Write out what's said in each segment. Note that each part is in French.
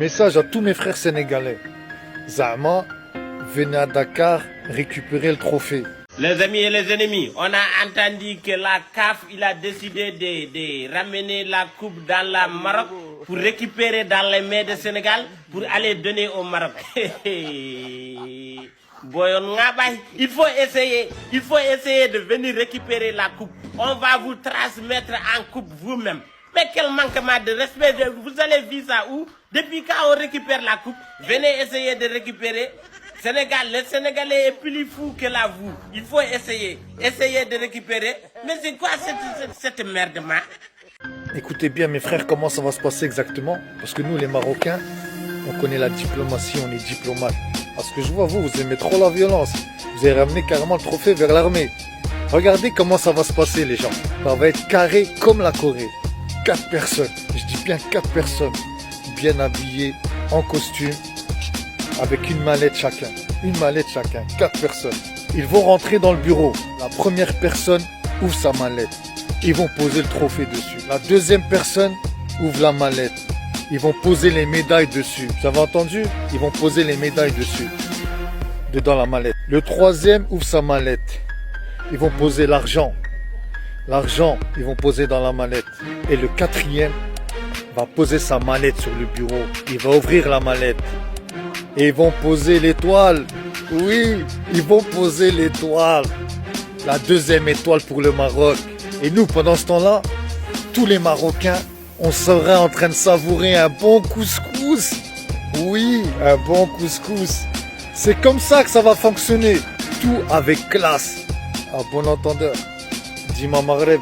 Message à tous mes frères sénégalais. Zama, venez à Dakar récupérer le trophée. Les amis et les ennemis, on a entendu que la CAF il a décidé de ramener la coupe dans la Maroc pour récupérer dans les mains du Sénégal pour aller donner au Maroc. Boyon Ngabay, il faut essayer de venir récupérer la coupe. On va vous transmettre en coupe vous-même. Mais quel manquement de respect, vous allez vivre ça où? Depuis quand on récupère la coupe, venez essayer de récupérer. Sénégal, le Sénégalais est plus fou que la vous. Il faut essayer de récupérer. Mais c'est quoi cette merde, man? Écoutez bien mes frères comment ça va se passer exactement. Parce que nous les Marocains, on connaît la diplomatie, on est diplomate. Parce que je vois vous aimez trop la violence. Vous avez ramené carrément le trophée vers l'armée. Regardez comment ça va se passer les gens. Ça va être carré comme la Corée. 4 personnes, je dis bien 4 personnes, bien habillées, en costume, avec une mallette chacun. Une mallette chacun, 4 personnes. Ils vont rentrer dans le bureau. La première personne ouvre sa mallette. Ils vont poser le trophée dessus. La deuxième personne ouvre la mallette. Ils vont poser les médailles dessus. Vous avez entendu? Ils vont poser les médailles dessus. Dedans la mallette. Le troisième ouvre sa mallette. Ils vont poser l'argent. L'argent, ils vont poser dans la mallette. Et le quatrième va poser sa mallette sur le bureau. Il va ouvrir la mallette. Et ils vont poser l'étoile. Oui, ils vont poser l'étoile. La deuxième étoile pour le Maroc. Et nous, pendant ce temps-là, tous les Marocains, on serait en train de savourer un bon couscous. Oui, un bon couscous. C'est comme ça que ça va fonctionner. Tout avec classe. À bon entendeur. Dis-moi Maghreb.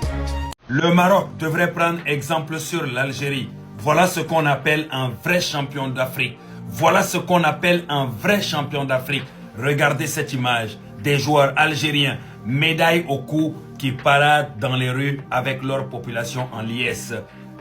Le Maroc devrait prendre exemple sur l'Algérie. Voilà ce qu'on appelle un vrai champion d'Afrique. Voilà ce qu'on appelle un vrai champion d'Afrique. Regardez cette image. Des joueurs algériens, médailles au cou, qui paradent dans les rues avec leur population en liesse.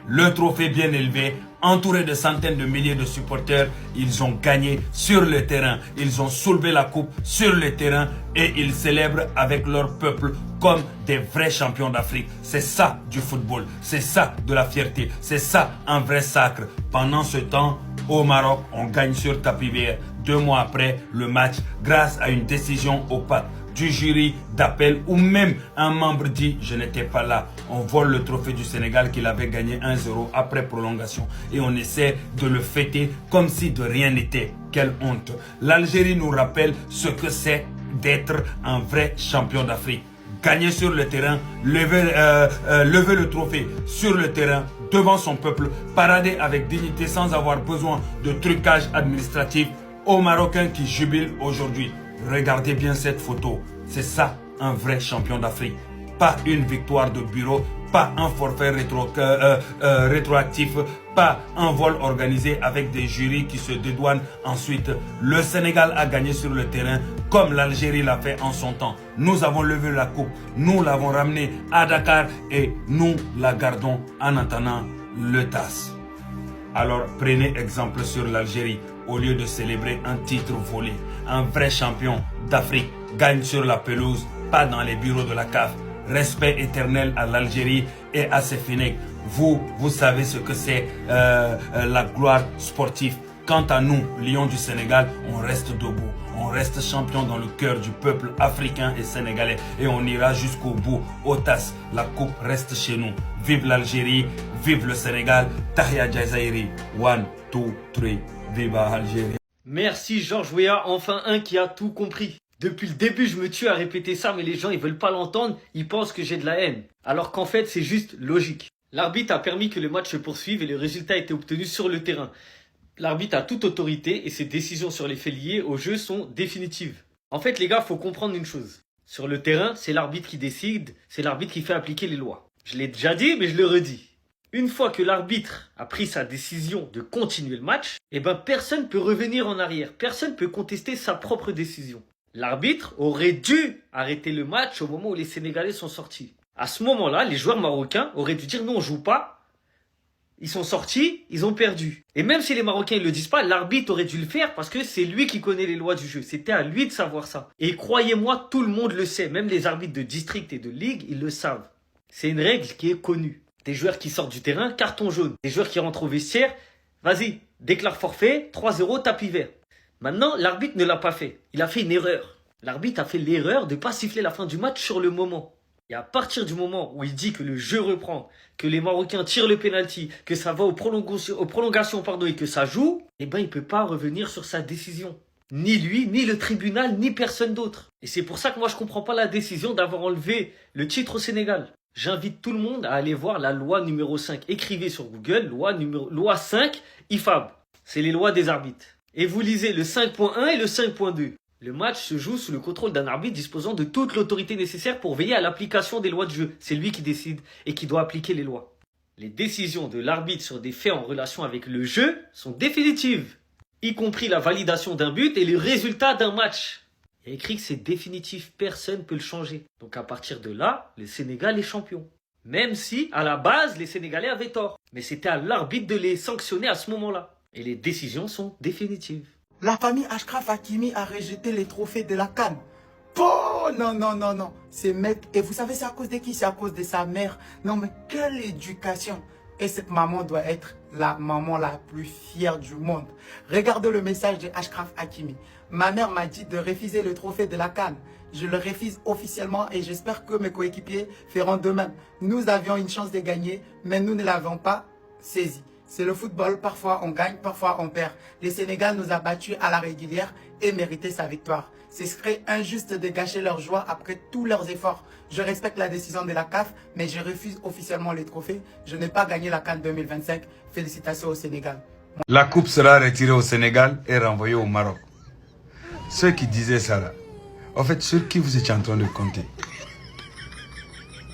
Le trophée bien élevé, entouré de centaines de milliers de supporters, ils ont gagné sur le terrain. Ils ont soulevé la coupe sur le terrain et ils célèbrent avec leur peuple comme des vrais champions d'Afrique. C'est ça du football, c'est ça de la fierté, c'est ça un vrai sacre. Pendant ce temps, au Maroc, on gagne sur tapis vert. 2 mois après le match, grâce à une décision opaque du jury d'appel ou même un membre dit je n'étais pas là. On vole le trophée du Sénégal qu'il avait gagné 1-0 après prolongation et on essaie de le fêter comme si de rien n'était. Quelle honte. L'Algérie nous rappelle ce que c'est d'être un vrai champion d'Afrique. Gagner sur le terrain, lever le trophée sur le terrain devant son peuple, parader avec dignité sans avoir besoin de trucage administratif aux Marocains qui jubilent aujourd'hui. Regardez bien cette photo. C'est ça, un vrai champion d'Afrique. Pas une victoire de bureau, pas un forfait rétroactif, pas un vol organisé avec des jurys qui se dédouanent ensuite. Le Sénégal a gagné sur le terrain comme l'Algérie l'a fait en son temps. Nous avons levé la coupe, nous l'avons ramenée à Dakar et nous la gardons en attendant le TAS. Alors prenez exemple sur l'Algérie. Au lieu de célébrer un titre volé, un vrai champion d'Afrique gagne sur la pelouse, pas dans les bureaux de la CAF. Respect éternel à l'Algérie et à ses Fennecs. Vous savez ce que c'est la gloire sportive. Quant à nous, Lions du Sénégal, on reste debout. On reste champion dans le cœur du peuple africain et sénégalais. Et on ira jusqu'au bout. Au TAS, la coupe reste chez nous. Vive l'Algérie, vive le Sénégal. Tahia Jazairi. 1, 2, 3. Viva Algérie. Merci Georges Weah, enfin un qui a tout compris. Depuis le début, je me tue à répéter ça, mais les gens, ils veulent pas l'entendre. Ils pensent que j'ai de la haine. Alors qu'en fait, c'est juste logique. L'arbitre a permis que le match se poursuive et le résultat a été obtenu sur le terrain. L'arbitre a toute autorité et ses décisions sur les faits liés au jeu sont définitives. En fait, les gars, faut comprendre une chose. Sur le terrain, c'est l'arbitre qui décide, c'est l'arbitre qui fait appliquer les lois. Je l'ai déjà dit, mais je le redis. Une fois que l'arbitre a pris sa décision de continuer le match, personne ne peut revenir en arrière. Personne ne peut contester sa propre décision. L'arbitre aurait dû arrêter le match au moment où les Sénégalais sont sortis. À ce moment-là, les joueurs marocains auraient dû dire non, on joue pas. Ils sont sortis, ils ont perdu. Et même si les Marocains ne le disent pas, l'arbitre aurait dû le faire parce que c'est lui qui connaît les lois du jeu. C'était à lui de savoir ça. Et croyez-moi, tout le monde le sait. Même les arbitres de district et de ligue, ils le savent. C'est une règle qui est connue. Des joueurs qui sortent du terrain, carton jaune. Des joueurs qui rentrent au vestiaire, Vas-y, déclare forfait, 3-0, tapis vert. Maintenant, l'arbitre ne l'a pas fait. Il a fait une erreur. L'arbitre a fait l'erreur de ne pas siffler la fin du match sur le moment. Et à partir du moment où il dit que le jeu reprend, que les Marocains tirent le penalty, que ça va aux prolongations, et que ça joue, eh ben il ne peut pas revenir sur sa décision. Ni lui, ni le tribunal, ni personne d'autre. Et c'est pour ça que moi je comprends pas la décision d'avoir enlevé le titre au Sénégal. J'invite tout le monde à aller voir la loi numéro 5. Écrivez sur Google, loi 5, IFAB. C'est les lois des arbitres. Et vous lisez le 5.1 et le 5.2. Le match se joue sous le contrôle d'un arbitre disposant de toute l'autorité nécessaire pour veiller à l'application des lois de jeu. C'est lui qui décide et qui doit appliquer les lois. Les décisions de l'arbitre sur des faits en relation avec le jeu sont définitives, y compris la validation d'un but et le résultat d'un match. Il y a écrit que c'est définitif, personne ne peut le changer. Donc à partir de là, le Sénégal est champion. Même si, à la base, les Sénégalais avaient tort. Mais c'était à l'arbitre de les sanctionner à ce moment-là. Et les décisions sont définitives. La famille Achraf Hakimi a rejeté les trophées de la CAN. Oh non, non, non, non. Ces mecs, et vous savez c'est à cause de qui? C'est à cause de sa mère. Non mais quelle éducation. Et cette maman doit être la maman la plus fière du monde. Regardez le message de Achraf Hakimi. Ma mère m'a dit de refuser le trophée de la CAN. Je le refuse officiellement et j'espère que mes coéquipiers feront de même. Nous avions une chance de gagner, mais nous ne l'avons pas saisie. C'est le football, parfois on gagne, parfois on perd. Le Sénégal nous a battus à la régulière et méritait sa victoire. Ce serait injuste de gâcher leur joie après tous leurs efforts. Je respecte la décision de la CAF, mais je refuse officiellement les trophées. Je n'ai pas gagné la CAN 2025. Félicitations au Sénégal. La coupe sera retirée au Sénégal et renvoyée au Maroc. Ceux qui disaient ça là, en fait, sur qui vous étiez en train de compter?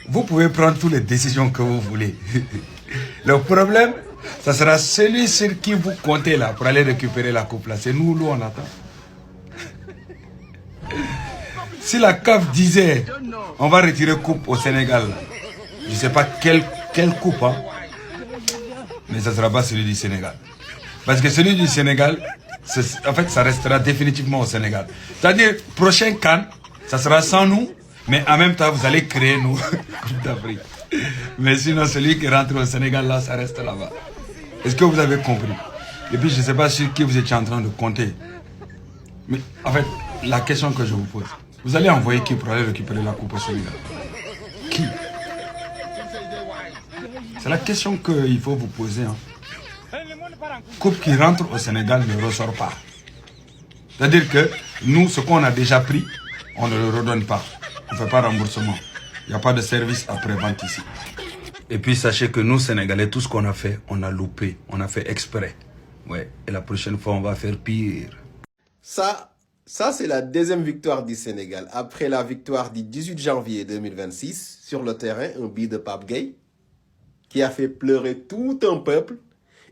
Vous pouvez prendre toutes les décisions que vous voulez. Le problème, ça sera celui sur qui vous comptez là pour aller récupérer la coupe là. C'est nous, on attend. Si la CAF disait on va retirer coupe au Sénégal, je ne sais pas quelle coupe, hein, mais ça ne sera pas celui du Sénégal. Parce que celui du Sénégal, en fait, ça restera définitivement au Sénégal. C'est-à-dire, prochain CAN, ça sera sans nous, mais en même temps, vous allez créer nous, Coupe d'Afrique. Mais sinon, celui qui rentre au Sénégal, là, ça reste là-bas. Est-ce que vous avez compris? Et puis, je ne sais pas sur qui vous étiez en train de compter. Mais en fait, la question que je vous pose, vous allez envoyer qui pour aller récupérer la coupe au Sénégal? Qui? C'est la question qu'il faut vous poser. Hein. Coupe qui rentre au Sénégal ne ressort pas. C'est-à-dire que nous, ce qu'on a déjà pris, on ne le redonne pas. On ne fait pas remboursement. Il n'y a pas de service après-vente ici. Et puis sachez que nous, Sénégalais, tout ce qu'on a fait, on a loupé. On a fait exprès. Ouais. Et la prochaine fois, on va faire pire. Ça c'est la deuxième victoire du Sénégal. Après la victoire du 18 janvier 2026, sur le terrain, un but de Pape Gueye, qui a fait pleurer tout un peuple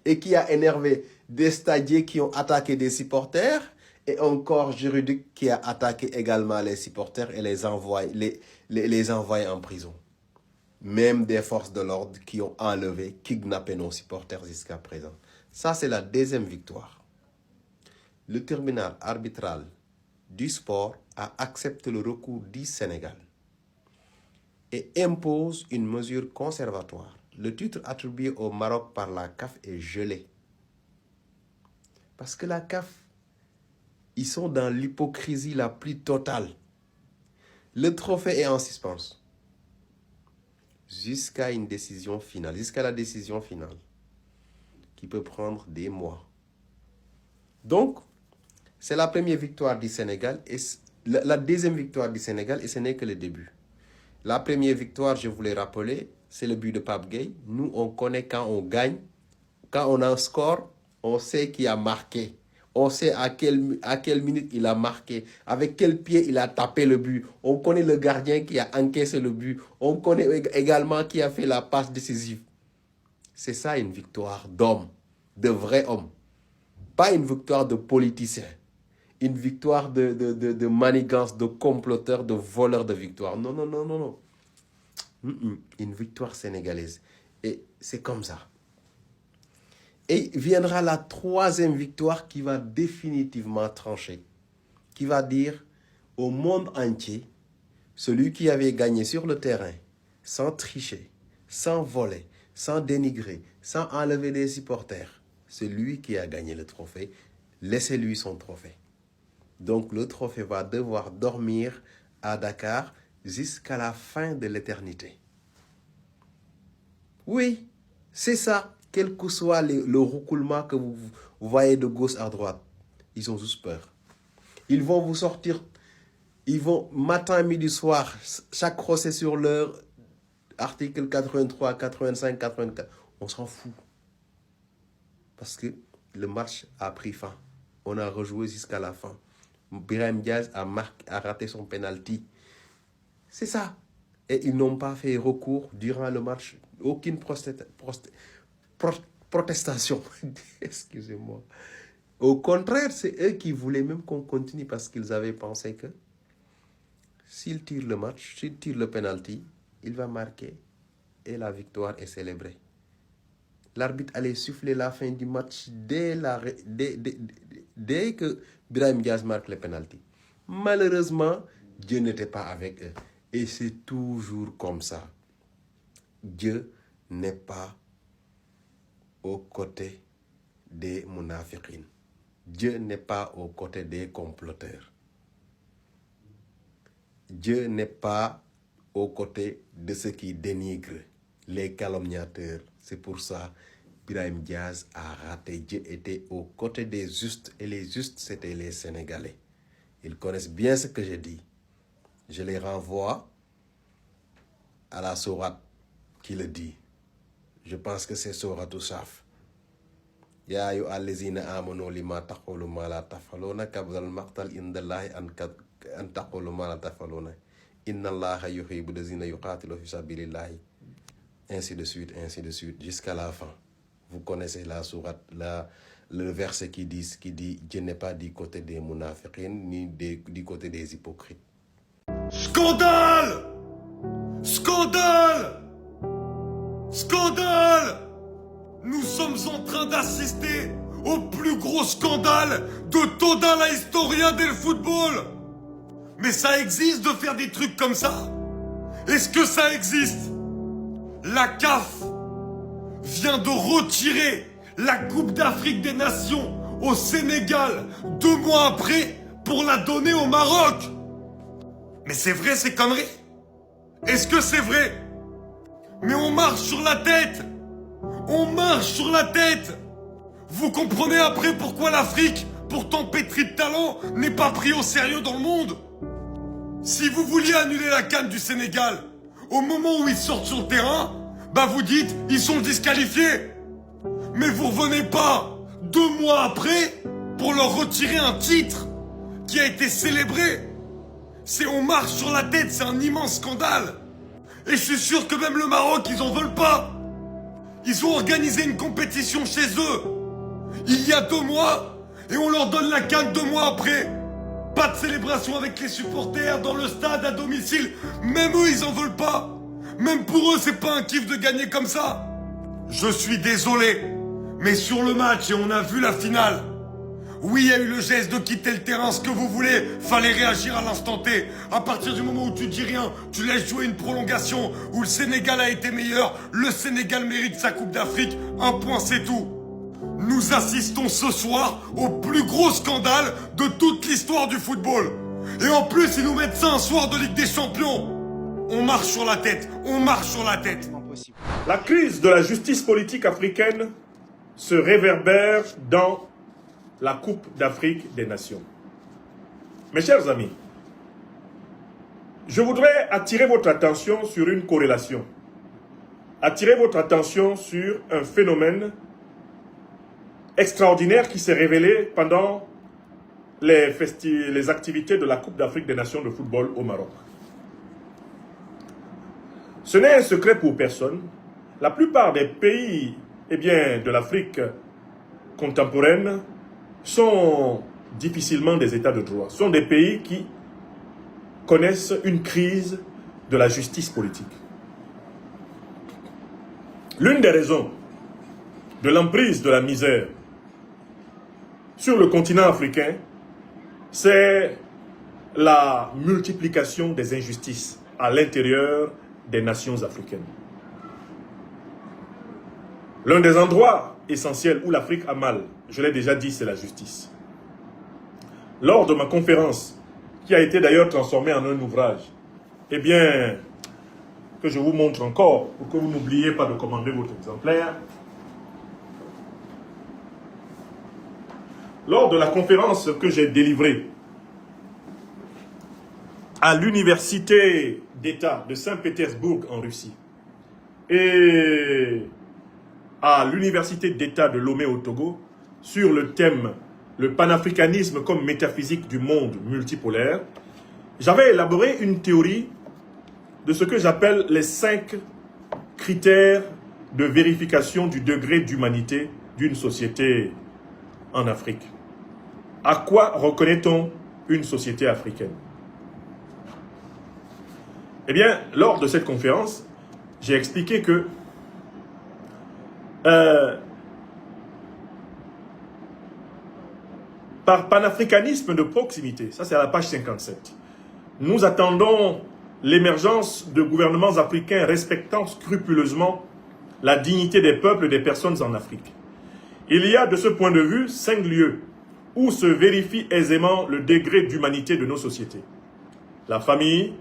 et qui a énervé des stadiers qui ont attaqué des supporters et un corps juridique qui a attaqué également les supporters et les envoyé en prison. Même des forces de l'ordre qui ont enlevé, kidnappé nos supporters jusqu'à présent. Ça, c'est la deuxième victoire. Le tribunal arbitral du sport a accepté le recours du Sénégal et impose une mesure conservatoire. Le titre attribué au Maroc par la CAF est gelé. Parce que la CAF, ils sont dans l'hypocrisie la plus totale. Le trophée est en suspens. Jusqu'à une décision finale, jusqu'à la décision finale, qui peut prendre des mois. Donc, c'est la première victoire du Sénégal et la deuxième victoire du Sénégal et ce n'est que le début. La première victoire, je vous l'ai rappelé, c'est le but de Pape Gueye. Nous, on connaît quand on gagne, quand on a un score, on sait qui a marqué. On sait à quelle minute il a marqué, avec quel pied il a tapé le but. On connaît le gardien qui a encaissé le but. On connaît également qui a fait la passe décisive. C'est ça une victoire d'homme, de vrai homme. Pas une victoire de politicien. Une victoire de manigance, de comploteur, de voleur de victoire. Non, non, non, non, non. Une victoire sénégalaise. Et c'est comme ça. Et viendra la troisième victoire qui va définitivement trancher. Qui va dire au monde entier, celui qui avait gagné sur le terrain, sans tricher, sans voler, sans dénigrer, sans enlever des supporters, c'est lui qui a gagné le trophée. Laissez-lui son trophée. Donc le trophée va devoir dormir à Dakar jusqu'à la fin de l'éternité. Oui, c'est ça. Quel que soit le roucoulement que vous voyez de gauche à droite, ils ont juste peur. Ils vont vous sortir, ils vont matin, midi, soir, chaque procès sur l'heure, article 83, 85, 84. On s'en fout. Parce que le match a pris fin. On a rejoué jusqu'à la fin. Brahim Diaz a raté son penalty. C'est ça. Et ils n'ont pas fait recours durant le match. Aucune protestation. Excusez-moi. Au contraire, c'est eux qui voulaient même qu'on continue parce qu'ils avaient pensé que s'ils tirent le match, s'ils tirent le penalty, il va marquer et la victoire est célébrée. L'arbitre allait souffler la fin du match dès que Brahim Diaz marque le penalty. Malheureusement, Dieu n'était pas avec eux. Et c'est toujours comme ça. Dieu n'est pas aux côtés des munafiqines. Dieu n'est pas aux côtés des comploteurs. Dieu n'est pas aux côtés de ceux qui dénigrent, les calomniateurs. C'est pour ça que Brahim Diaz a raté. Dieu était aux côtés des justes et les justes, c'était les Sénégalais. Ils connaissent bien ce que je dis. Je les renvoie à la sourate qui le dit. Je pense que c'est sourate Saf. Ya ayu allazina amanu lima taqulu ma la tafaluna kabzal maqtal indallahi an taqulu ma la tafaluna. Inna allaha yuhibbu allazina yuqatilu fi sabilillahi. Ainsi de suite, jusqu'à la fin. Vous connaissez la sourate, le verset qui dit Dieu n'est pas du côté des munafiqines ni du côté des hypocrites. Scandale! Scandale! Scandale! Nous sommes en train d'assister au plus gros scandale de toda la historia del football. Mais ça existe de faire des trucs comme ça? Est-ce que ça existe? La CAF vient de retirer la Coupe d'Afrique des Nations au Sénégal 2 mois après pour la donner au Maroc. Mais c'est vrai ces conneries? Est-ce que c'est vrai? Mais on marche sur la tête. On marche sur la tête. Vous comprenez après pourquoi l'Afrique, pourtant pétrie de talent, n'est pas pris au sérieux dans le monde? Si vous vouliez annuler la CAN du Sénégal, au moment où ils sortent sur le terrain, bah vous dites, ils sont disqualifiés. Mais vous revenez pas 2 mois après pour leur retirer un titre qui a été célébré. C'est on marche sur la tête, c'est un immense scandale. Et je suis sûr que même le Maroc, ils en veulent pas. Ils ont organisé une compétition chez eux il y a 2 mois et on leur donne la CAN 2 mois après. Pas de célébration avec les supporters dans le stade à domicile. Même eux, ils en veulent pas. Même pour eux, c'est pas un kiff de gagner comme ça. Je suis désolé, mais sur le match, et on a vu la finale. Oui, il y a eu le geste de quitter le terrain, ce que vous voulez. Fallait réagir à l'instant T. À partir du moment où tu dis rien, tu laisses jouer une prolongation où le Sénégal a été meilleur. Le Sénégal mérite sa Coupe d'Afrique. 1 point, c'est tout. Nous assistons ce soir au plus gros scandale de toute l'histoire du football. Et en plus, ils nous mettent ça un soir de Ligue des Champions. On marche sur la tête. On marche sur la tête. La crise de la justice politique africaine se réverbère dans la Coupe d'Afrique des Nations. Mes chers amis, je voudrais attirer votre attention sur une corrélation. Attirer votre attention sur un phénomène extraordinaire qui s'est révélé pendant les activités de la Coupe d'Afrique des Nations de football au Maroc. Ce n'est un secret pour personne. La plupart des pays de l'Afrique contemporaine sont difficilement des états de droit. Ce sont des pays qui connaissent une crise de la justice politique. L'une des raisons de l'emprise de la misère sur le continent africain, c'est la multiplication des injustices à l'intérieur des nations africaines. L'un des endroits essentiel où l'Afrique a mal, je l'ai déjà dit, c'est la justice. Lors de ma conférence, qui a été d'ailleurs transformée en un ouvrage, eh bien, que je vous montre encore, pour que vous n'oubliez pas de commander votre exemplaire. Lors de la conférence que j'ai délivrée à l'université d'État de Saint-Pétersbourg en Russie et à l'université d'État de Lomé au Togo sur le thème « Le panafricanisme comme métaphysique du monde multipolaire », j'avais élaboré une théorie de ce que j'appelle les 5 critères de vérification du degré d'humanité d'une société en Afrique. À quoi reconnaît-on une société africaine? Eh bien, lors de cette conférence, j'ai expliqué que par panafricanisme de proximité, ça c'est à la page 57, nous attendons l'émergence de gouvernements africains respectant scrupuleusement la dignité des peuples et des personnes en Afrique. Il y a de ce point de vue 5 lieux où se vérifie aisément le degré d'humanité de nos sociétés. La famille,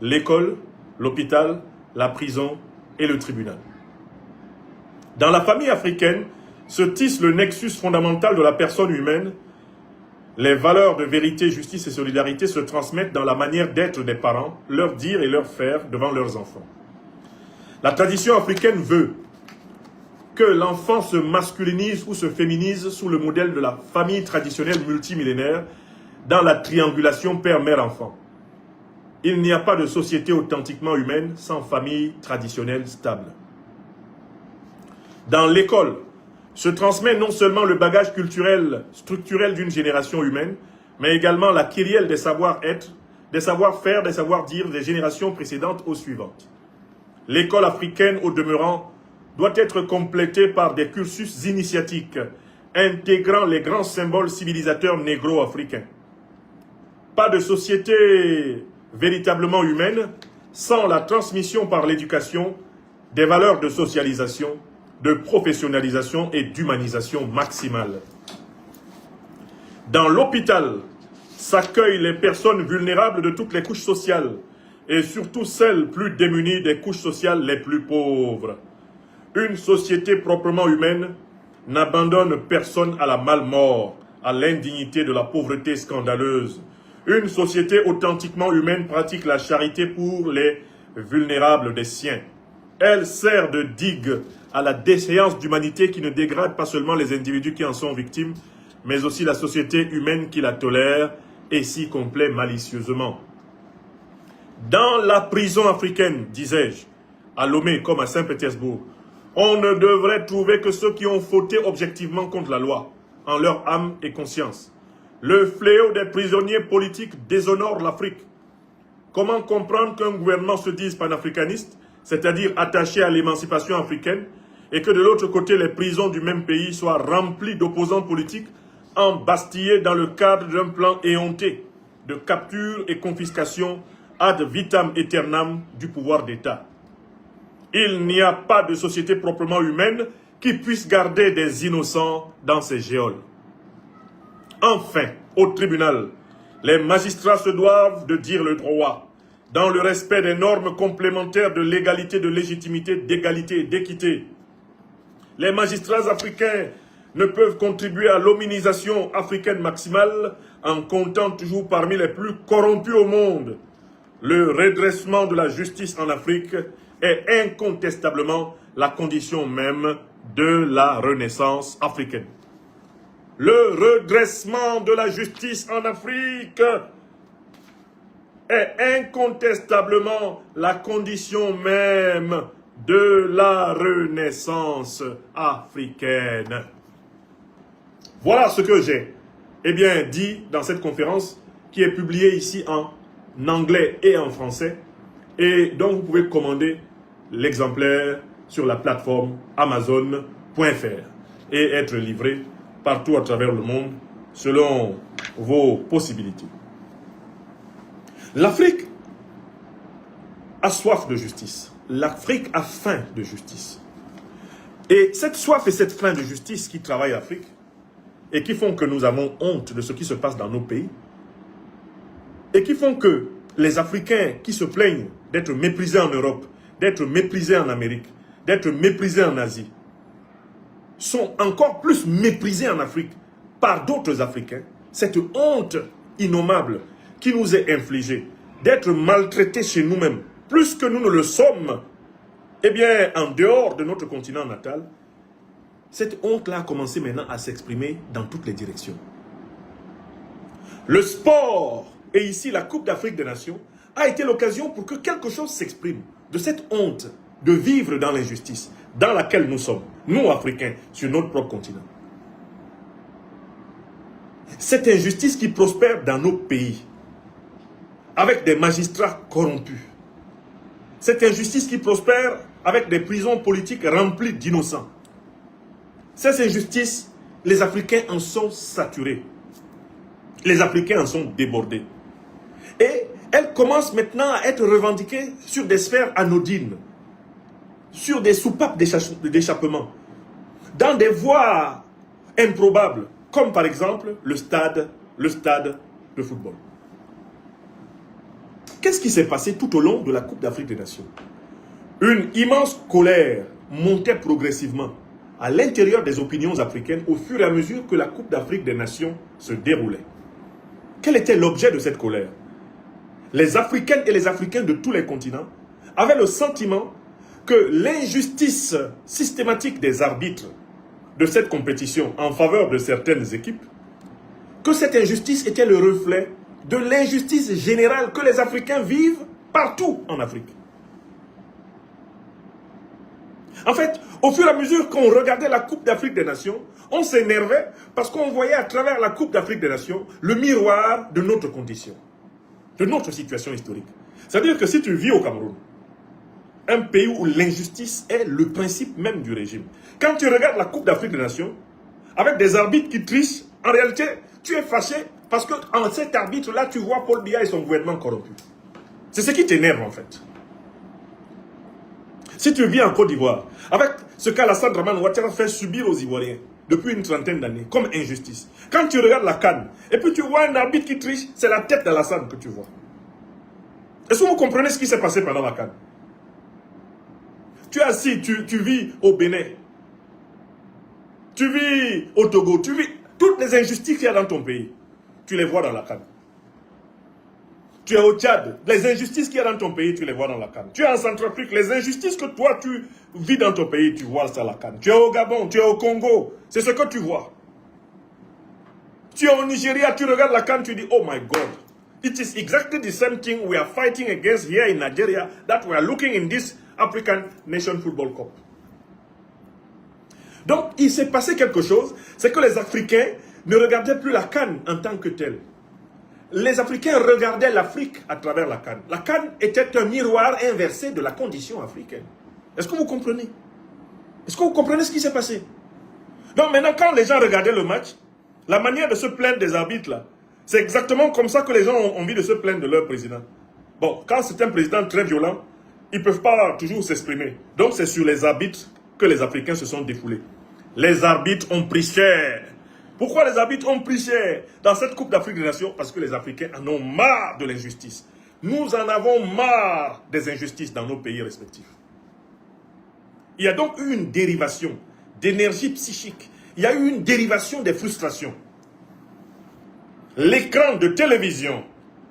l'école, l'hôpital, la prison et le tribunal. Dans la famille africaine se tisse le nexus fondamental de la personne humaine. Les valeurs de vérité, justice et solidarité se transmettent dans la manière d'être des parents, leur dire et leur faire devant leurs enfants. La tradition africaine veut que l'enfant se masculinise ou se féminise sous le modèle de la famille traditionnelle multimillénaire dans la triangulation père-mère-enfant. Il n'y a pas de société authentiquement humaine sans famille traditionnelle stable. Dans l'école, se transmet non seulement le bagage culturel, structurel d'une génération humaine, mais également la kyrielle des savoir-être, des savoir-faire, des savoir-dire des générations précédentes aux suivantes. L'école africaine, au demeurant, doit être complétée par des cursus initiatiques intégrant les grands symboles civilisateurs négro-africains. Pas de société véritablement humaine sans la transmission par l'éducation des valeurs de socialisation, de professionnalisation et d'humanisation maximale. Dans l'hôpital s'accueillent les personnes vulnérables de toutes les couches sociales et surtout celles plus démunies des couches sociales les plus pauvres. Une société proprement humaine n'abandonne personne à la malmort, à l'indignité de la pauvreté scandaleuse. Une société authentiquement humaine pratique la charité pour les vulnérables des siens. Elle sert de digue à la déchéance d'humanité qui ne dégrade pas seulement les individus qui en sont victimes, mais aussi la société humaine qui la tolère et s'y complaît malicieusement. Dans la prison africaine, disais-je, à Lomé comme à Saint-Pétersbourg, on ne devrait trouver que ceux qui ont fauté objectivement contre la loi, en leur âme et conscience. Le fléau des prisonniers politiques déshonore l'Afrique. Comment comprendre qu'un gouvernement se dise panafricaniste, c'est-à-dire attaché à l'émancipation africaine, et que de l'autre côté, les prisons du même pays soient remplies d'opposants politiques embastillés dans le cadre d'un plan éhonté de capture et confiscation ad vitam aeternam du pouvoir d'État. Il n'y a pas de société proprement humaine qui puisse garder des innocents dans ses geôles. Enfin, au tribunal, les magistrats se doivent de dire le droit, dans le respect des normes complémentaires de l'égalité, de légitimité, d'égalité et d'équité. Les magistrats africains ne peuvent contribuer à l'hominisation africaine maximale en comptant toujours parmi les plus corrompus au monde. Le redressement de la justice en Afrique est incontestablement la condition même de la renaissance africaine. Le redressement de la justice en Afrique est incontestablement la condition même de la renaissance africaine. Voilà ce que j'ai dit dans cette conférence qui est publiée ici en anglais et en français et dont vous pouvez commander l'exemplaire sur la plateforme Amazon.fr et être livré partout à travers le monde selon vos possibilités. L'Afrique a soif de justice. L'Afrique a faim de justice. Et cette soif et cette faim de justice qui travaillent l'Afrique et qui font que nous avons honte de ce qui se passe dans nos pays et qui font que les Africains qui se plaignent d'être méprisés en Europe, d'être méprisés en Amérique, d'être méprisés en Asie, sont encore plus méprisés en Afrique par d'autres Africains. Cette honte innommable qui nous est infligée d'être maltraités chez nous-mêmes, plus que nous ne le sommes, eh bien, en dehors de notre continent natal, cette honte-là a commencé maintenant à s'exprimer dans toutes les directions. Le sport, et ici la Coupe d'Afrique des Nations, a été l'occasion pour que quelque chose s'exprime de cette honte de vivre dans l'injustice dans laquelle nous sommes, nous Africains, sur notre propre continent. Cette injustice qui prospère dans nos pays, avec des magistrats corrompus. Cette injustice qui prospère avec des prisons politiques remplies d'innocents. Ces injustices, les Africains en sont saturés. Les Africains en sont débordés. Et elles commencent maintenant à être revendiquées sur des sphères anodines, sur des soupapes d'échappement, dans des voies improbables, comme par exemple le stade de football. Qu'est-ce qui s'est passé tout au long de la Coupe d'Afrique des Nations? Une immense colère montait progressivement à l'intérieur des opinions africaines au fur et à mesure que la Coupe d'Afrique des Nations se déroulait. Quel était l'objet de cette colère? Les Africaines et les Africains de tous les continents avaient le sentiment que l'injustice systématique des arbitres de cette compétition en faveur de certaines équipes, que cette injustice était le reflet de l'injustice générale que les Africains vivent partout en Afrique. En fait, au fur et à mesure qu'on regardait la Coupe d'Afrique des Nations, on s'énervait parce qu'on voyait à travers la Coupe d'Afrique des Nations le miroir de notre condition, de notre situation historique. C'est-à-dire que si tu vis au Cameroun, un pays où l'injustice est le principe même du régime, quand tu regardes la Coupe d'Afrique des Nations, avec des arbitres qui trichent, en réalité, tu es fâché parce qu'en cet arbitre-là, tu vois Paul Biya et son gouvernement corrompu. C'est ce qui t'énerve en fait. Si tu vis en Côte d'Ivoire, avec ce qu'Alassane Dramane Ouattara fait subir aux Ivoiriens depuis une trentaine d'années, comme injustice, quand tu regardes la CAN, et puis tu vois un arbitre qui triche, c'est la tête d'Alassane que tu vois. Est-ce que vous comprenez ce qui s'est passé pendant la CAN? Tu es assis, tu vis au Bénin, tu vis au Togo, tu vis toutes les injustices qu'il y a dans ton pays. Tu les vois dans la CAN. Tu es au Tchad, les injustices qu'il y a dans ton pays, tu les vois dans la CAN. Tu es en Centrafrique, les injustices que toi tu vis dans ton pays, tu vois ça à la CAN. Tu es au Gabon, tu es au Congo, c'est ce que tu vois. Tu es au Nigeria, tu regardes la CAN, tu dis, oh my God, it is exactly the same thing we are fighting against here in Nigeria that we are looking in this African Nation Football Cup. Donc, il s'est passé quelque chose, c'est que les Africains ne regardaient plus la CAN en tant que telle. Les Africains regardaient l'Afrique à travers la CAN. La CAN était un miroir inversé de la condition africaine. Est-ce que vous comprenez? Est-ce que vous comprenez ce qui s'est passé? Donc maintenant, quand les gens regardaient le match, la manière de se plaindre des arbitres, là, c'est exactement comme ça que les gens ont envie de se plaindre de leur président. Bon, quand c'est un président très violent, ils ne peuvent pas toujours s'exprimer. Donc c'est sur les arbitres que les Africains se sont défoulés. Les arbitres ont pris cher. Pourquoi les arbitres ont pris cher dans cette Coupe d'Afrique des Nations? Parce que les Africains en ont marre de l'injustice. Nous en avons marre des injustices dans nos pays respectifs. Il y a donc eu une dérivation d'énergie psychique. Il y a eu une dérivation des frustrations. L'écran de télévision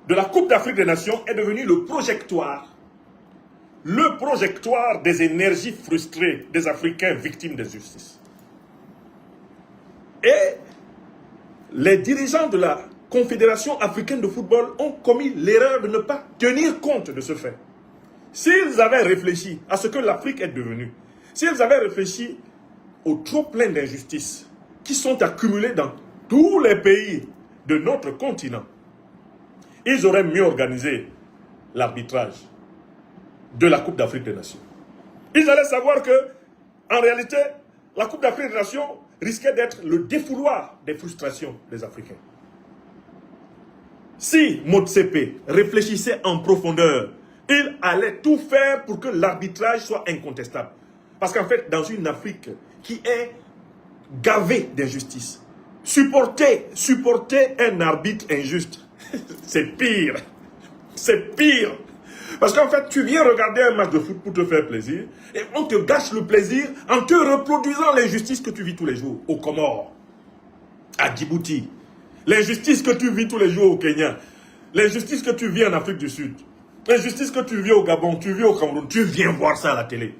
de la Coupe d'Afrique des Nations est devenu le projectoire des énergies frustrées des Africains victimes d'injustice. Et les dirigeants de la Confédération africaine de football ont commis l'erreur de ne pas tenir compte de ce fait. S'ils avaient réfléchi à ce que l'Afrique est devenue, s'ils avaient réfléchi au trop plein d'injustices qui sont accumulées dans tous les pays de notre continent, ils auraient mieux organisé l'arbitrage de la Coupe d'Afrique des Nations. Ils allaient savoir que, en réalité, la Coupe d'Afrique des Nations risquait d'être le défouloir des frustrations des Africains. Si Motsepe réfléchissait en profondeur, il allait tout faire pour que l'arbitrage soit incontestable. Parce qu'en fait, dans une Afrique qui est gavé d'injustice. Supporter un arbitre injuste, c'est pire. C'est pire. Parce qu'en fait, tu viens regarder un match de foot pour te faire plaisir et on te gâche le plaisir en te reproduisant l'injustice que tu vis tous les jours aux Comores, à Djibouti, l'injustice que tu vis tous les jours au Kenya, l'injustice que tu vis en Afrique du Sud, l'injustice que tu vis au Gabon, tu vis au Cameroun, tu viens voir ça à la télé.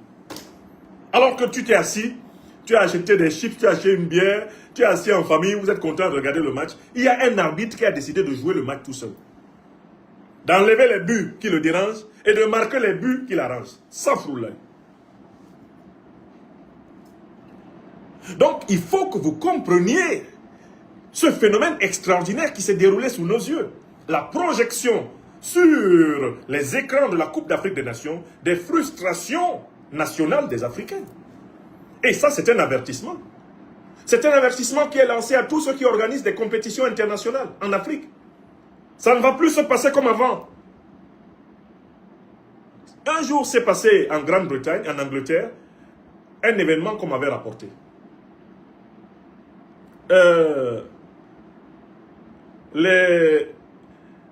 Alors que tu t'es assis, tu as acheté des chips, tu as acheté une bière, tu es assis en famille, vous êtes content de regarder le match. Il y a un arbitre qui a décidé de jouer le match tout seul. D'enlever les buts qui le dérangent et de marquer les buts qui l'arrangent. Sans froulage. Donc, il faut que vous compreniez ce phénomène extraordinaire qui s'est déroulé sous nos yeux. La projection sur les écrans de la Coupe d'Afrique des Nations des frustrations nationales des Africains. Et ça, c'est un avertissement. C'est un avertissement qui est lancé à tous ceux qui organisent des compétitions internationales en Afrique. Ça ne va plus se passer comme avant. Un jour, s'est passé en Grande-Bretagne, en Angleterre, un événement qu'on m'avait rapporté.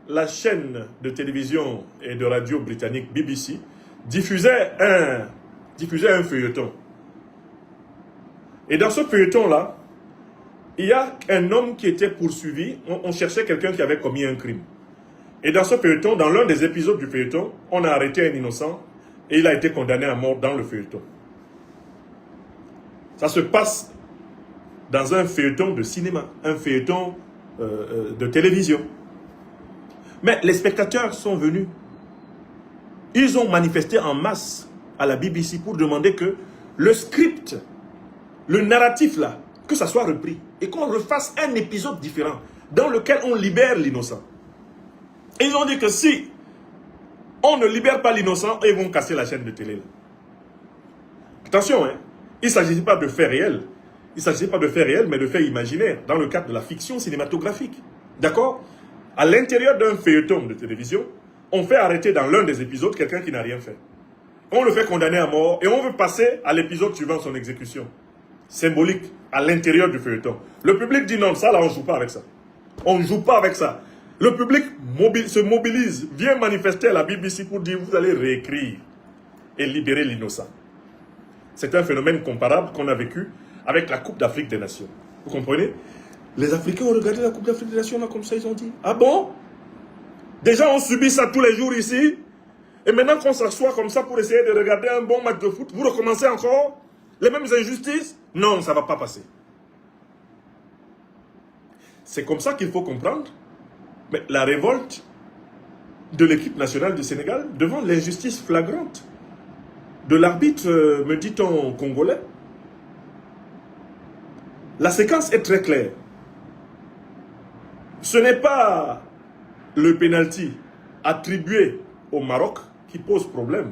La chaîne de télévision et de radio britannique BBC diffusait un feuilleton. Et dans ce feuilleton-là, il y a un homme qui était poursuivi. On cherchait quelqu'un qui avait commis un crime. Et dans ce feuilleton, dans l'un des épisodes du feuilleton, on a arrêté un innocent et il a été condamné à mort dans le feuilleton. Ça se passe dans un feuilleton de cinéma, un feuilleton de télévision. Mais les spectateurs sont venus. Ils ont manifesté en masse à la BBC pour demander que le script, le narratif là, que ça soit repris et qu'on refasse un épisode différent dans lequel on libère l'innocent. Et ils ont dit que si on ne libère pas l'innocent, ils vont casser la chaîne de télé là. Attention, hein, il ne s'agit pas de faits réels. Il ne s'agit pas de faits réels, mais de faits imaginaires, dans le cadre de la fiction cinématographique. D'accord? À l'intérieur d'un feuilleton de télévision, on fait arrêter dans l'un des épisodes quelqu'un qui n'a rien fait. On le fait condamner à mort et on veut passer à l'épisode suivant son exécution. Symbolique, à l'intérieur du feuilleton. Le public dit non, ça là, on ne joue pas avec ça. On ne joue pas avec ça. Le public se mobilise, vient manifester à la BBC pour dire vous allez réécrire et libérer l'innocent. C'est un phénomène comparable qu'on a vécu avec la Coupe d'Afrique des Nations. Vous comprenez? Les Africains ont regardé la Coupe d'Afrique des Nations là comme ça, ils ont dit ah bon? Déjà on subit ça tous les jours ici. Et maintenant qu'on s'assoit comme ça pour essayer de regarder un bon match de foot, vous recommencez encore les mêmes injustices? Non, ça ne va pas passer. C'est comme ça qu'il faut comprendre. Mais la révolte de l'équipe nationale du Sénégal devant l'injustice flagrante de l'arbitre, me dit-on congolais. La séquence est très claire. Ce n'est pas le pénalty attribué au Maroc qui pose problème.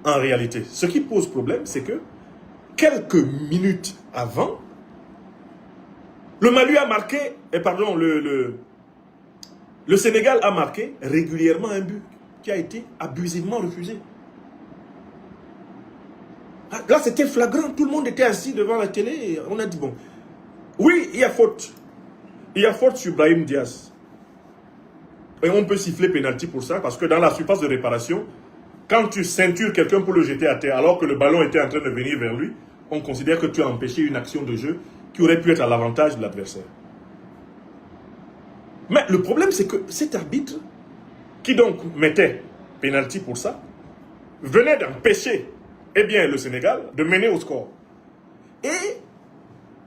En réalité, ce qui pose problème, c'est que quelques minutes avant, le Mali a marqué, le Sénégal a marqué régulièrement un but qui a été abusivement refusé. Là, c'était flagrant. Tout le monde était assis devant la télé et on a dit, bon, oui, il y a faute. Il y a faute sur Brahim Diaz. Et on peut siffler pénalty pour ça parce que dans la surface de réparation, quand tu ceintures quelqu'un pour le jeter à terre alors que le ballon était en train de venir vers lui, on considère que tu as empêché une action de jeu qui aurait pu être à l'avantage de l'adversaire. Mais le problème, c'est que cet arbitre, qui donc mettait pénalty pour ça, venait d'empêcher le Sénégal de mener au score. Et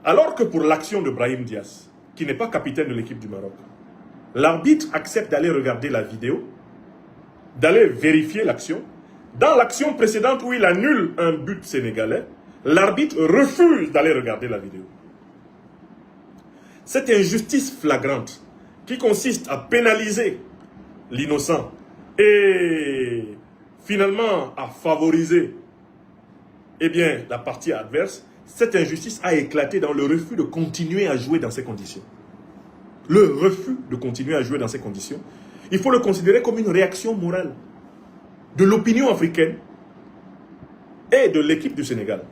alors que pour l'action de Brahim Diaz, qui n'est pas capitaine de l'équipe du Maroc, l'arbitre accepte d'aller regarder la vidéo, d'aller vérifier l'action. Dans l'action précédente où il annule un but sénégalais, l'arbitre refuse d'aller regarder la vidéo. Cette injustice flagrante qui consiste à pénaliser l'innocent et finalement à favoriser la partie adverse, cette injustice a éclaté dans le refus de continuer à jouer dans ces conditions. Le refus de continuer à jouer dans ces conditions, il faut le considérer comme une réaction morale de l'opinion africaine et de l'équipe du Sénégal.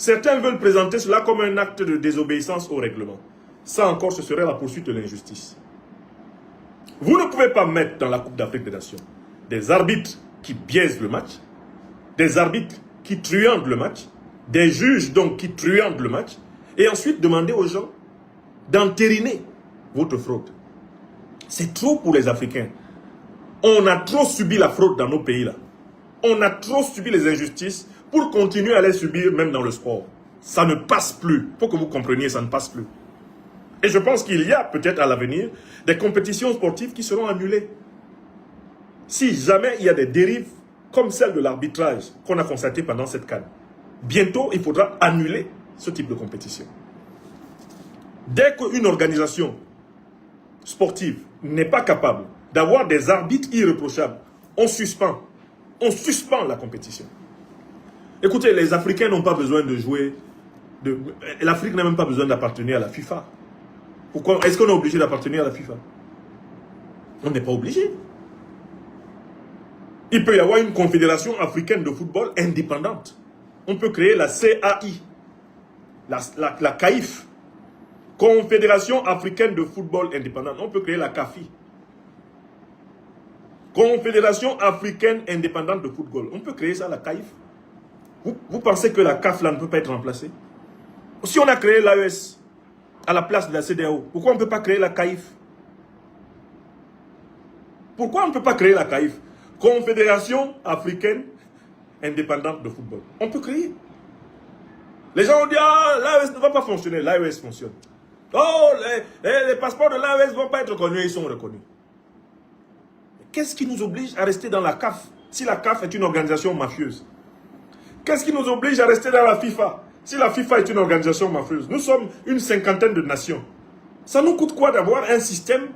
Certains veulent présenter cela comme un acte de désobéissance au règlement. Ça encore, ce serait la poursuite de l'injustice. Vous ne pouvez pas mettre dans la Coupe d'Afrique des Nations des arbitres qui biaisent le match, des arbitres qui truandent le match, des juges donc qui truandent le match, et ensuite demander aux gens d'entériner votre fraude. C'est trop pour les Africains. On a trop subi la fraude dans nos pays là. On a trop subi les injustices pour continuer à les subir même dans le sport. Ça ne passe plus. Il faut que vous compreniez, ça ne passe plus. Et je pense qu'il y a peut-être à l'avenir des compétitions sportives qui seront annulées. Si jamais il y a des dérives comme celle de l'arbitrage qu'on a constaté pendant cette CAN, bientôt il faudra annuler ce type de compétition. Dès qu'une organisation sportive n'est pas capable d'avoir des arbitres irréprochables, on suspend la compétition. Écoutez, les Africains n'ont pas besoin de jouer, l'Afrique n'a même pas besoin d'appartenir à la FIFA. Pourquoi? Est-ce qu'on est obligé d'appartenir à la FIFA? On n'est pas obligé. Il peut y avoir une confédération africaine de football indépendante. On peut créer la CAI, la CAIF, Confédération africaine de football indépendante. On peut créer la CAFI, Confédération africaine indépendante de football. On peut créer ça, la CAIF. Vous pensez que la CAF là ne peut pas être remplacée? Si on a créé l'AES à la place de la CEDEAO, pourquoi on ne peut pas créer la CAIF? Pourquoi on ne peut pas créer la CAIF? Confédération africaine indépendante de football. On peut créer. Les gens ont dit, ah, l'AES ne va pas fonctionner. L'AES fonctionne. Oh, les passeports de l'AES ne vont pas être reconnus. Ils sont reconnus. Qu'est-ce qui nous oblige à rester dans la CAF si la CAF est une organisation mafieuse? Qu'est-ce qui nous oblige à rester dans la FIFA si la FIFA est une organisation mafieuse? Nous sommes une cinquantaine de nations. Ça nous coûte quoi d'avoir un système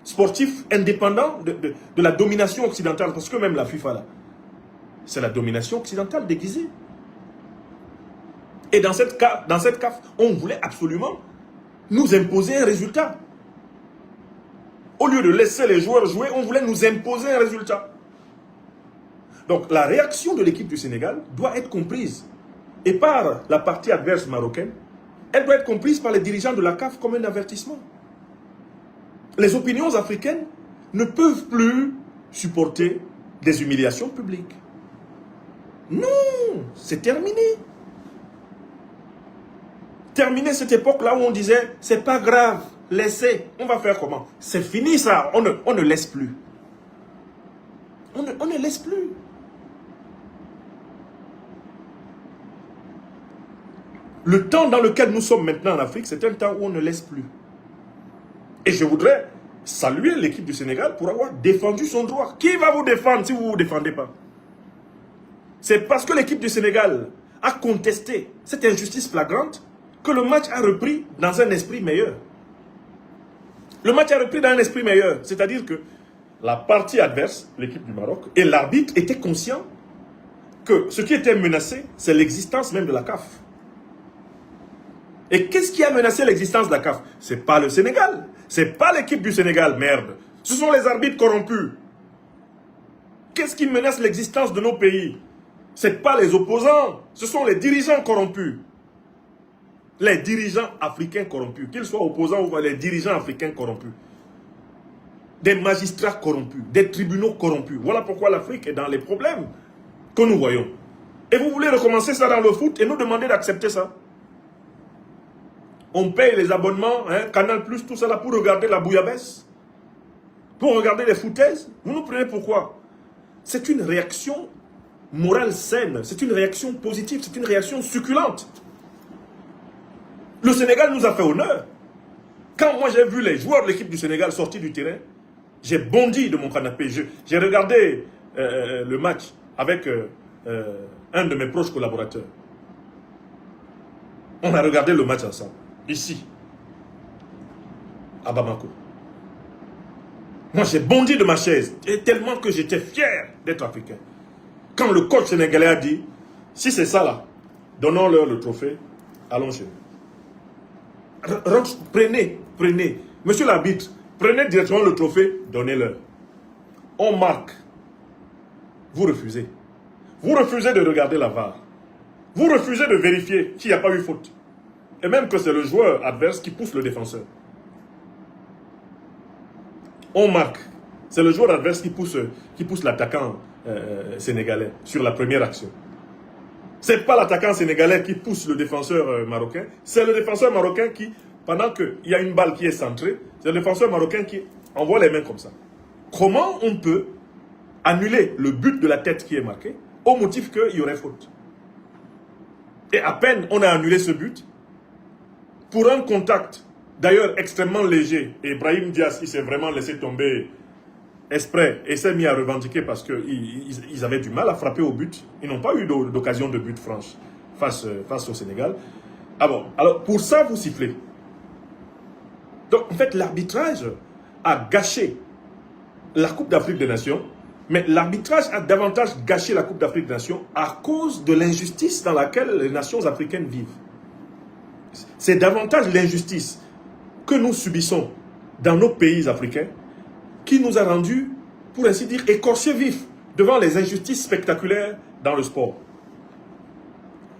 sportif indépendant de la domination occidentale? Parce que même la FIFA, là, c'est la domination occidentale déguisée. Et dans cette CAF, on voulait absolument nous imposer un résultat. Au lieu de laisser les joueurs jouer, on voulait nous imposer un résultat. Donc la réaction de l'équipe du Sénégal doit être comprise. Et par la partie adverse marocaine, elle doit être comprise par les dirigeants de la CAF comme un avertissement. Les opinions africaines ne peuvent plus supporter des humiliations publiques. Non, c'est terminé. Terminé cette époque-là où on disait, c'est pas grave, laissez, on va faire comment? C'est fini ça, on ne laisse plus. On ne laisse plus. Le temps dans lequel nous sommes maintenant en Afrique, c'est un temps où on ne laisse plus. Et je voudrais saluer l'équipe du Sénégal pour avoir défendu son droit. Qui va vous défendre si vous ne vous défendez pas? C'est parce que l'équipe du Sénégal a contesté cette injustice flagrante que le match a repris dans un esprit meilleur. Le match a repris dans un esprit meilleur. C'est-à-dire que la partie adverse, l'équipe du Maroc, et l'arbitre étaient conscients que ce qui était menacé, c'est l'existence même de la CAF. Et qu'est-ce qui a menacé l'existence de la CAF? Ce n'est pas le Sénégal. Ce n'est pas l'équipe du Sénégal, merde. Ce sont les arbitres corrompus. Qu'est-ce qui menace l'existence de nos pays? Ce n'est pas les opposants. Ce sont les dirigeants corrompus. Les dirigeants africains corrompus. Qu'ils soient opposants ou les dirigeants africains corrompus. Des magistrats corrompus. Des tribunaux corrompus. Voilà pourquoi l'Afrique est dans les problèmes que nous voyons. Et vous voulez recommencer ça dans le foot et nous demander d'accepter ça? On paye les abonnements, Canal+, tout ça là, pour regarder la bouillabaisse, pour regarder les foutaises. Vous nous prenez pourquoi? C'est une réaction morale saine, c'est une réaction positive, c'est une réaction succulente. Le Sénégal nous a fait honneur. Quand moi j'ai vu les joueurs de l'équipe du Sénégal sortir du terrain, j'ai bondi de mon canapé. J'ai regardé le match avec un de mes proches collaborateurs. On a regardé le match ensemble. Ici, à Bamako. Moi, j'ai bondi de ma chaise, et tellement que j'étais fier d'être africain. Quand le coach sénégalais a dit, si c'est ça là, donnons-leur le trophée, allons chez nous. Prenez. Monsieur l'arbitre, prenez directement le trophée, donnez-leur. On marque. Vous refusez. Vous refusez de regarder la VAR. Vous refusez de vérifier qu'il n'y a pas eu faute. Et même que c'est le joueur adverse qui pousse le défenseur. On marque. C'est le joueur adverse qui pousse l'attaquant sénégalais sur la première action. Ce n'est pas l'attaquant sénégalais qui pousse le défenseur marocain. C'est le défenseur marocain qui, pendant qu'il y a une balle qui est centrée, c'est le défenseur marocain qui envoie les mains comme ça. Comment on peut annuler le but de la tête qui est marqué au motif qu'il y aurait faute? Et à peine on a annulé ce but, pour un contact, d'ailleurs extrêmement léger, et Brahim Diaz, il s'est vraiment laissé tomber exprès et s'est mis à revendiquer parce qu'ils avaient du mal à frapper au but. Ils n'ont pas eu d'occasion de but franche face au Sénégal. Ah bon, alors pour ça, vous sifflez. Donc en fait, l'arbitrage a gâché la Coupe d'Afrique des Nations, mais l'arbitrage a davantage gâché la Coupe d'Afrique des Nations à cause de l'injustice dans laquelle les nations africaines vivent. C'est davantage l'injustice que nous subissons dans nos pays africains qui nous a rendus, pour ainsi dire, écorchés vifs devant les injustices spectaculaires dans le sport.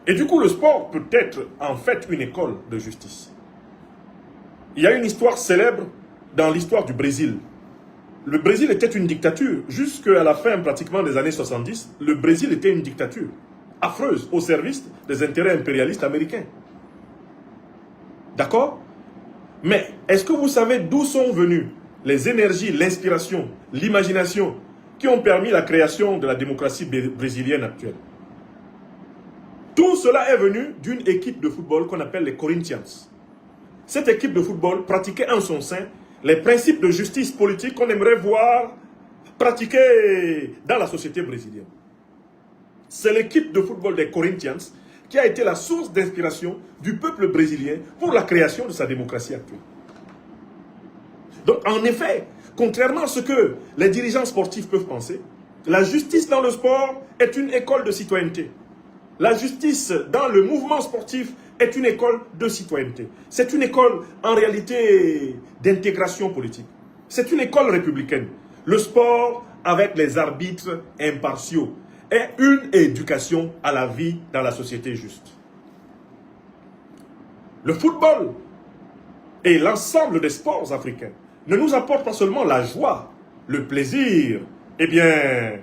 Et du coup, le sport peut être en fait une école de justice. Il y a une histoire célèbre dans l'histoire du Brésil. Le Brésil était une dictature. Jusqu'à la fin pratiquement des années 70, le Brésil était une dictature affreuse au service des intérêts impérialistes américains. D'accord? Mais est-ce que vous savez d'où sont venues les énergies, l'inspiration, l'imagination qui ont permis la création de la démocratie brésilienne actuelle? Tout cela est venu d'une équipe de football qu'on appelle les Corinthians. Cette équipe de football pratiquait en son sein les principes de justice politique qu'on aimerait voir pratiqués dans la société brésilienne. C'est l'équipe de football des Corinthians qui a été la source d'inspiration du peuple brésilien pour la création de sa démocratie actuelle. Donc, en effet, contrairement à ce que les dirigeants sportifs peuvent penser, la justice dans le sport est une école de citoyenneté. La justice dans le mouvement sportif est une école de citoyenneté. C'est une école, en réalité, d'intégration politique. C'est une école républicaine. Le sport, avec les arbitres impartiaux, est une éducation à la vie dans la société juste. Le football et l'ensemble des sports africains ne nous apportent pas seulement la joie, le plaisir, eh bien,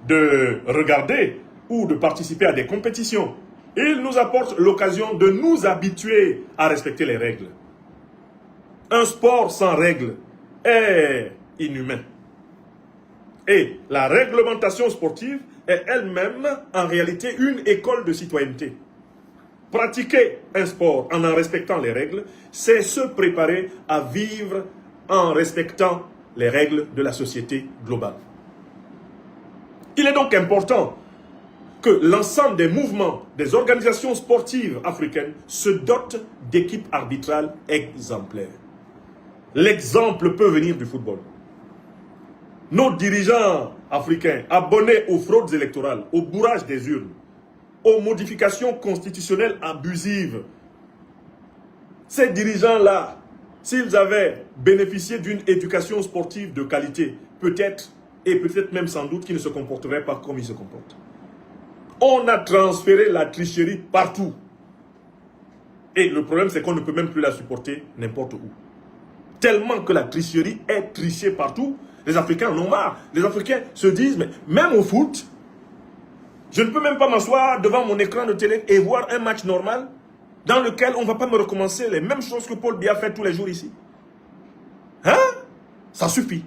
de regarder ou de participer à des compétitions. Ils nous apportent l'occasion de nous habituer à respecter les règles. Un sport sans règles est inhumain. Et la réglementation sportive est elle-même en réalité une école de citoyenneté. Pratiquer un sport en respectant les règles, c'est se préparer à vivre en respectant les règles de la société globale. Il est donc important que l'ensemble des mouvements, des organisations sportives africaines se dotent d'équipes arbitrales exemplaires. L'exemple peut venir du football. Nos dirigeants africains, abonnés aux fraudes électorales, au bourrage des urnes, aux modifications constitutionnelles abusives, ces dirigeants-là, s'ils avaient bénéficié d'une éducation sportive de qualité, peut-être, et peut-être même sans doute qu'ils ne se comporteraient pas comme ils se comportent. On a transféré la tricherie partout. Et le problème, c'est qu'on ne peut même plus la supporter n'importe où. Tellement que la tricherie est trichée partout, les Africains en ont marre. Les Africains se disent, mais même au foot, je ne peux même pas m'asseoir devant mon écran de télé et voir un match normal dans lequel on ne va pas me recommencer les mêmes choses que Paul Biya fait tous les jours ici. Hein? Ça suffit.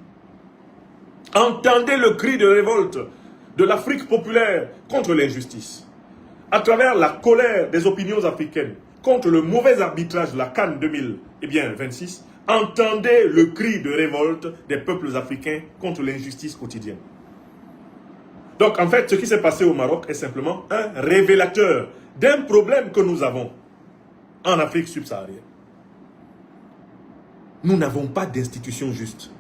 Entendez le cri de révolte de l'Afrique populaire contre l'injustice. À travers la colère des opinions africaines contre le mauvais arbitrage de la CAN 2026, entendez le cri de révolte des peuples africains contre l'injustice quotidienne. Donc en fait, ce qui s'est passé au Maroc est simplement un révélateur d'un problème que nous avons en Afrique subsaharienne. Nous n'avons pas d'institutions justes.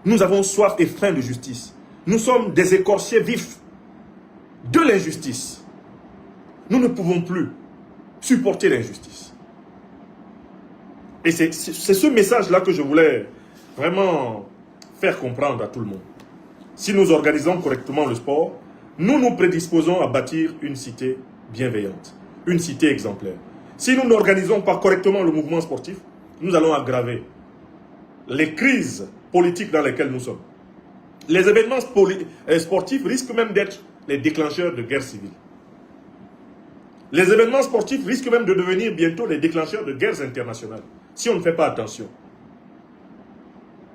Nous avons soif et faim de justice. Nous sommes des écorchés vifs de l'injustice. Nous ne pouvons plus supporter l'injustice. Et c'est ce message-là que je voulais vraiment faire comprendre à tout le monde. Si nous organisons correctement le sport, nous nous prédisposons à bâtir une cité bienveillante. une cité exemplaire. Si nous n'organisons pas correctement le mouvement sportif, nous allons aggraver les crises politiques dans lesquelles nous sommes. Les événements sportifs risquent même d'être les déclencheurs de guerres civiles. Les événements sportifs risquent même de devenir bientôt les déclencheurs de guerres internationales, si on ne fait pas attention.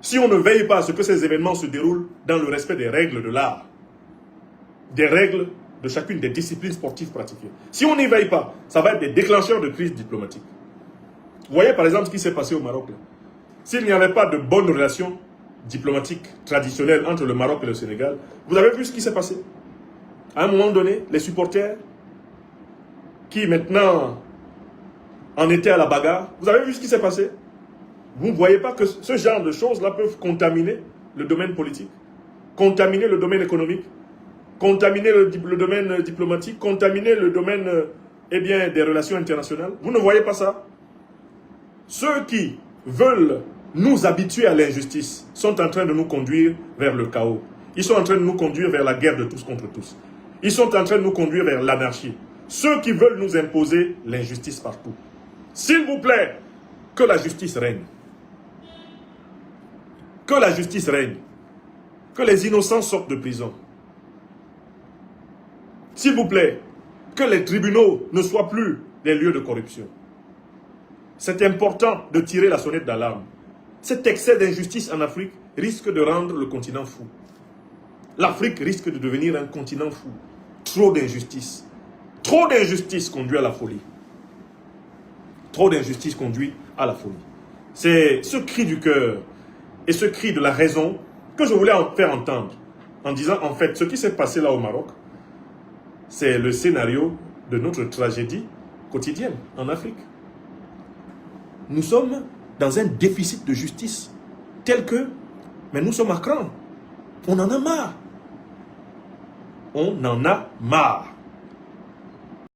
Si on ne veille pas à ce que ces événements se déroulent dans le respect des règles de l'art, des règles de chacune des disciplines sportives pratiquées. Si on n'y veille pas, ça va être des déclencheurs de crises diplomatiques. Vous voyez par exemple ce qui s'est passé au Maroc. S'il n'y avait pas de bonnes relations diplomatiques traditionnelles entre le Maroc et le Sénégal, vous avez vu ce qui s'est passé. À un moment donné, les supporters qui maintenant en étaient à la bagarre, vous avez vu ce qui s'est passé? Vous ne voyez pas que ce genre de choses-là peuvent contaminer le domaine politique, contaminer le domaine économique, contaminer le domaine diplomatique, contaminer le domaine des relations internationales? Vous ne voyez pas ça? Ceux qui veulent nous habituer à l'injustice sont en train de nous conduire vers le chaos. Ils sont en train de nous conduire vers la guerre de tous contre tous. Ils sont en train de nous conduire vers l'anarchie. Ceux qui veulent nous imposer l'injustice partout. S'il vous plaît, que la justice règne. Que la justice règne. Que les innocents sortent de prison. S'il vous plaît, que les tribunaux ne soient plus des lieux de corruption. C'est important de tirer la sonnette d'alarme. Cet excès d'injustice en Afrique risque de rendre le continent fou. L'Afrique risque de devenir un continent fou. Trop d'injustice. Trop d'injustice conduit à la folie. Trop d'injustice conduit à la folie. C'est ce cri du cœur et ce cri de la raison que je voulais faire entendre. En disant, en fait, ce qui s'est passé là au Maroc, c'est le scénario de notre tragédie quotidienne en Afrique. Nous sommes dans un déficit de justice tel que, mais nous sommes à cran. On en a marre. On en a marre.